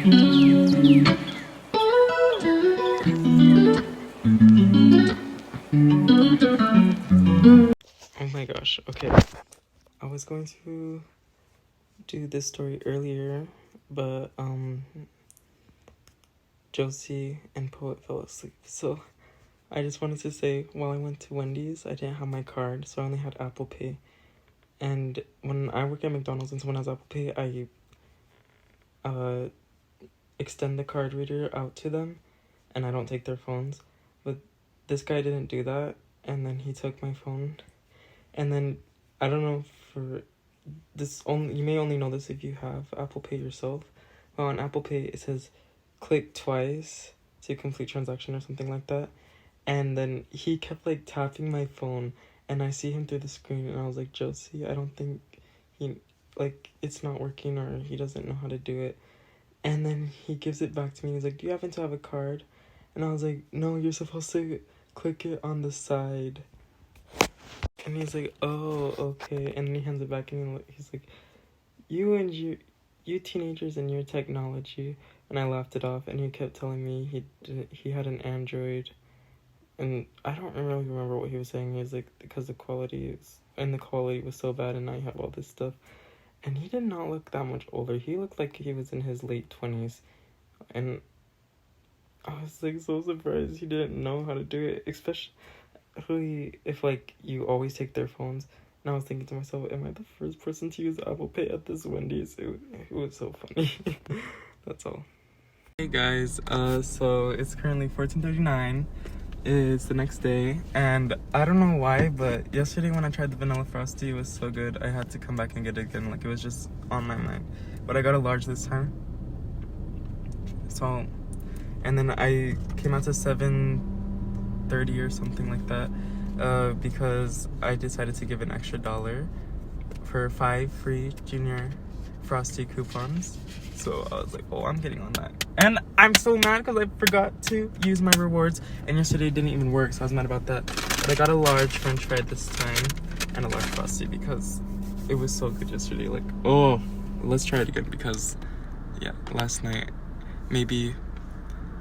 Oh my gosh, okay. I was going to do this story earlier, but Josie and Poet fell asleep. So I just wanted to say, while I went to Wendy's, I didn't have my card, so I only had Apple Pay. And when I work at McDonald's and someone has Apple Pay, I extend the card reader out to them, and I don't take their phones. But this guy didn't do that, and then he took my phone. And then, I don't know, for this, only you may only know this if you have Apple Pay yourself. Well, on Apple Pay, it says click twice to complete transaction or something like that. And then he kept like tapping my phone, and I see him through the screen, and I was like, Josie, I don't think it's not working, or he doesn't know how to do it. And then he gives it back to me. He's like, do you happen to have a card? And I was like, no, you're supposed to click it on the side. And he's like, oh, okay. And then he hands it back, and he's like, you teenagers and your technology. And I laughed it off, and he kept telling me he had an Android. And I don't really remember what he was saying. He was like, because the quality was so bad, and I have all this stuff. And he did not look that much older. He looked like he was in his late 20s. And I was like so surprised he didn't know how to do it. Especially if like you always take their phones. And I was thinking to myself, am I the first person to use Apple Pay at this Wendy's? It was so funny. That's all. Hey guys, so it's currently 14:39. It's the next day, and I don't know why, but yesterday when I tried the Vanilla Frosty, it was so good. I had to come back and get it again, like it was just on my mind. But I got a large this time. So, and then I came out to 7:30 or something like that, because I decided to give an extra $1 for 5 free Junior Frosty coupons. So I was like, oh, I'm getting on that. And I'm so mad because I forgot to use my rewards, and yesterday it didn't even work, so I was mad about that. But I got a large french fry this time and a large Frosty because it was so good yesterday. Like, oh, let's try it again because, yeah, last night maybe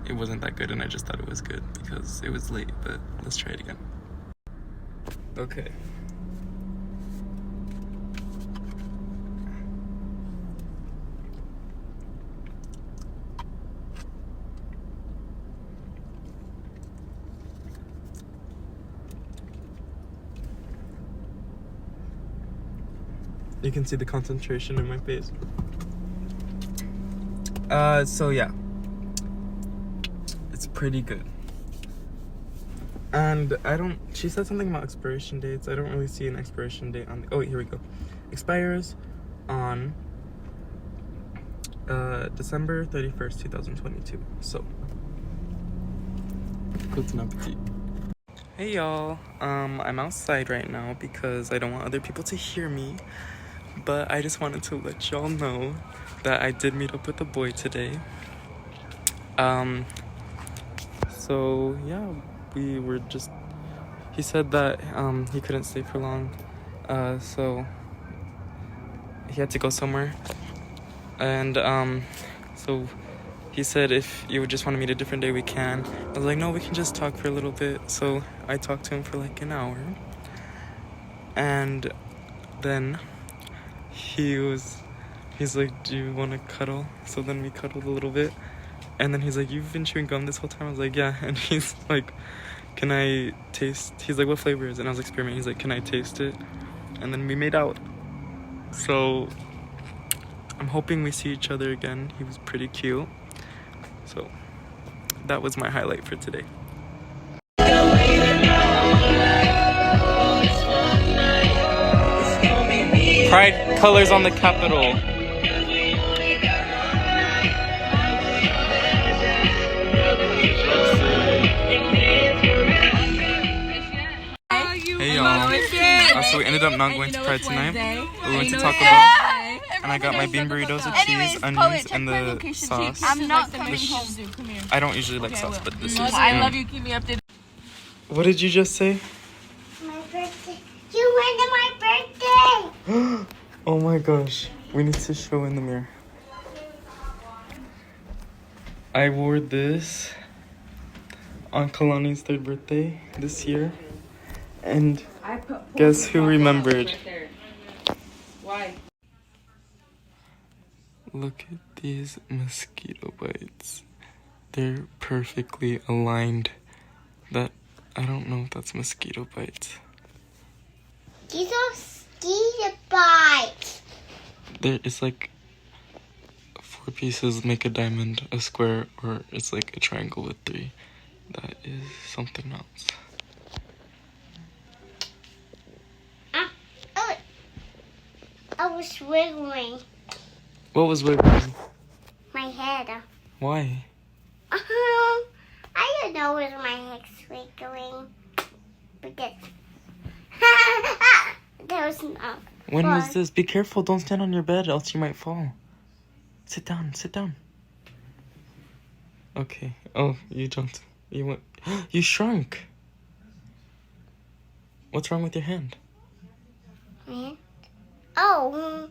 it wasn't that good and I just thought it was good because it was late, but let's try it again. Okay. You can see the concentration in my face. So yeah. It's pretty good. And she said something about expiration dates. I don't really see an expiration date on oh, here we go. Expires on December 31st, 2022. So, good appetit. Hey y'all, I'm outside right now because I don't want other people to hear me. But I just wanted to let y'all know that I did meet up with a boy today. So yeah, he said that he couldn't stay for long, so he had to go somewhere. And so he said if you would just want to meet a different day, we can. I was like, no, we can just talk for a little bit. So I talked to him for like an hour, and then he's like, do you want to cuddle? So then we cuddled a little bit, and then he's like, you've been chewing gum this whole time? I was like, yeah. And he's like, can I taste? He's like, what flavor is it? And I was experimenting. He's like, can I taste it? And then we made out. So I'm hoping we see each other again. He was pretty cute. So that was my highlight for today. Pride colors on the Capitol. Hey y'all. So we ended up not going to Pride tonight. We went to Taco Bell. And I got my bean burritos with cheese, onions, and the sauce. I'm not coming home. I don't usually like sauce, but this is. I love you. Keep me updated. What did you just say? My birthday. You went to my birthday. Oh my gosh. We need to show in the mirror. I wore this on Kalani's 3rd birthday this year. And guess who remembered? Right there. Why? Look at these mosquito bites. They're perfectly aligned. That, I don't know if that's mosquito bites. These are mosquito bites. It's like 4 pieces make a diamond, a square, or it's like a triangle with 3. That is something else. Oh, I was wiggling What was wiggling? my head. Why? I don't know where my head's wiggling. Because there was no. When was this? Be careful, don't stand on your bed, else you might fall. Sit down, sit down. Okay. Oh, you jumped. You went. You shrunk. What's wrong with your hand? Oh,